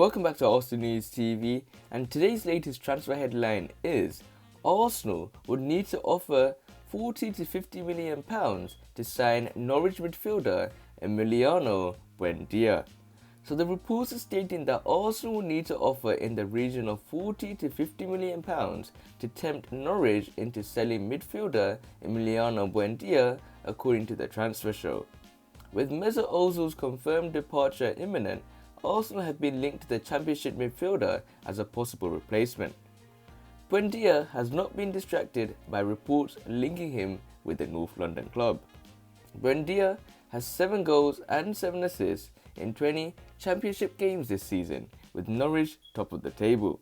Welcome back to Arsenal News TV, and today's latest transfer headline is Arsenal would need to offer 40 to 50 million pounds to sign Norwich midfielder Emiliano Buendia. So the reports are stating that Arsenal will need to offer in the region of 40 to 50 million pounds to tempt Norwich into selling midfielder Emiliano Buendia, according to the transfer show. With Mesut Ozil's confirmed departure imminent, Arsenal have been linked to the Championship midfielder as a possible replacement. Buendia has not been distracted by reports linking him with the North London club. Buendia has 7 goals and 7 assists in 20 Championship games this season, with Norwich top of the table.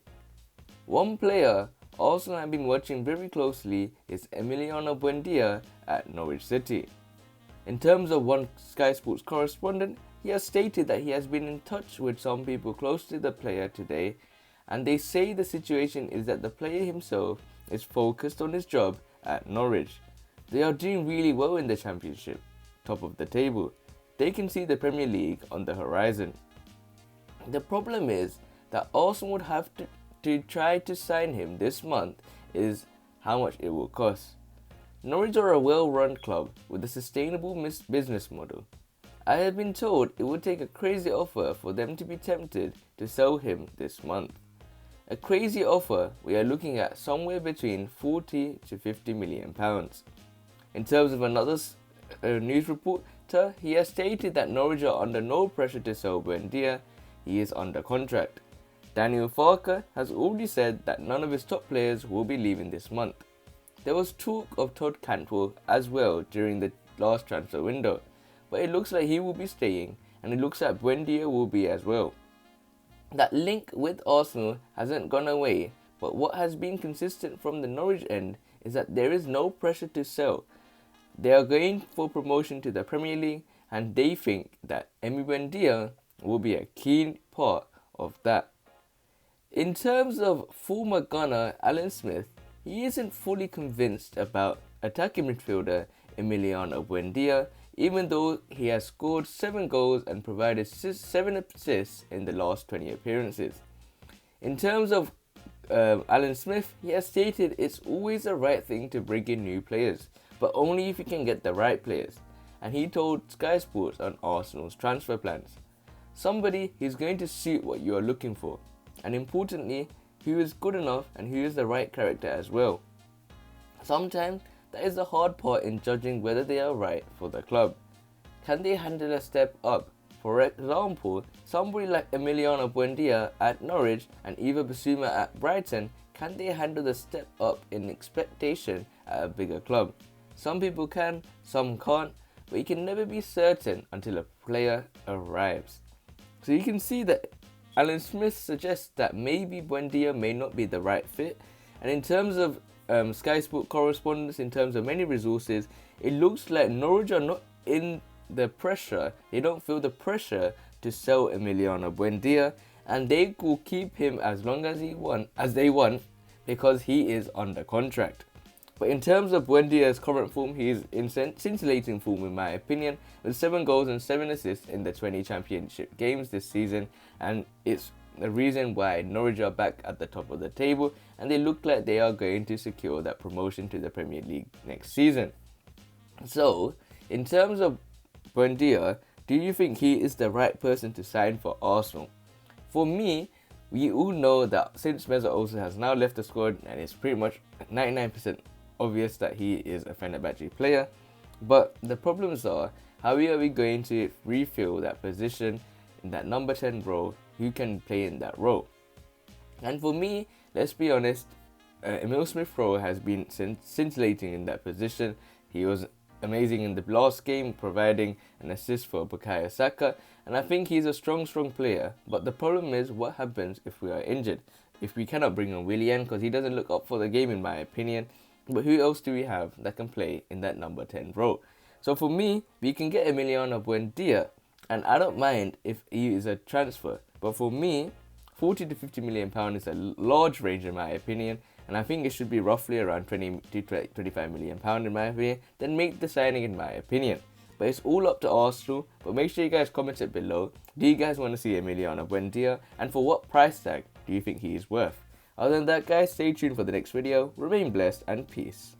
One player Arsenal have been watching very closely is Emiliano Buendia at Norwich City. In terms of one Sky Sports correspondent, he has stated that he has been in touch with some people close to the player today, and they say the situation is that the player himself is focused on his job at Norwich. They are doing really well in the Championship, top of the table. They can see the Premier League on the horizon. The problem is that Arsenal would have to try to sign him this month is how much it will cost. Norwich are a well-run club with a sustainable business model. I have been told it would take a crazy offer for them to be tempted to sell him this month. A crazy offer, we are looking at somewhere between 40 to 50 million pounds. In terms of another news reporter, he has stated that Norwich are under no pressure to sell Buendia. He is under contract. Daniel Farke has already said that none of his top players will be leaving this month. There was talk of Todd Cantwell as well during the last transfer window, but it looks like he will be staying, and it looks like Buendia will be as well. That link with Arsenal hasn't gone away, but what has been consistent from the Norwich end is that there is no pressure to sell. They are going for promotion to the Premier League, and they think that Emi Buendia will be a key part of that. In terms of former gunner Alan Smith, he isn't fully convinced about attacking midfielder Emiliano Buendia, even though he has scored 7 goals and provided 7 assists in the last 20 appearances. In terms of Alan Smith, he has stated it's always the right thing to bring in new players, but only if you can get the right players. And he told Sky Sports on Arsenal's transfer plans. Somebody who's going to suit what you are looking for, and importantly, who is good enough and who is the right character as well. Sometimes that is the hard part in judging whether they are right for the club. Can they handle a step up? For example, somebody like Emiliano Buendia at Norwich and Eva Bissouma at Brighton, can they handle the step up in expectation at a bigger club? Some people can, some can't, but you can never be certain until a player arrives. So you can see that Alan Smith suggests that maybe Buendia may not be the right fit, and in terms of Sky Sport correspondence, in terms of many resources, it looks like Norwich are not in the pressure. They don't feel the pressure to sell Emiliano Buendia, and they will keep him as long as they want, because he is under contract. But in terms of Buendia's current form, he is in scintillating form in my opinion, with 7 goals and 7 assists in the 20 Championship games this season, and it's the reason why Norwich are back at the top of the table, and they look like they are going to secure that promotion to the Premier League next season. So, in terms of Buendia, do you think he is the right person to sign for Arsenal? For me, we all know that since Mesut Ozil has now left the squad, and it's pretty much 99% obvious that he is a Fenerbahce player, but the problems are, how are we going to refill that position in that number 10 role? Who can play in that role? And for me, let's be honest, Emil Smith-Rowe has been scintillating in that position. He was amazing in the last game, providing an assist for bukayo Saka, and I think he's a strong player. But the problem is, what happens if we are injured? If we cannot bring on Willian, because he doesn't look up for the game in my opinion. But who else do we have that can play in that number 10 role? So for me, we can get Emiliano Buendia, and I don't mind if he is a transfer. But for me, 40 to 50 million pounds is a large range in my opinion, and I think it should be roughly around 20 to 25 million pounds in my opinion. Then make the signing in my opinion. but it's all up to Arsenal. But make sure you guys comment it below. Do you guys want to see Emiliano Buendia, and for what price tag do you think he is worth? Other than that, guys, stay tuned for the next video. Remain blessed and peace.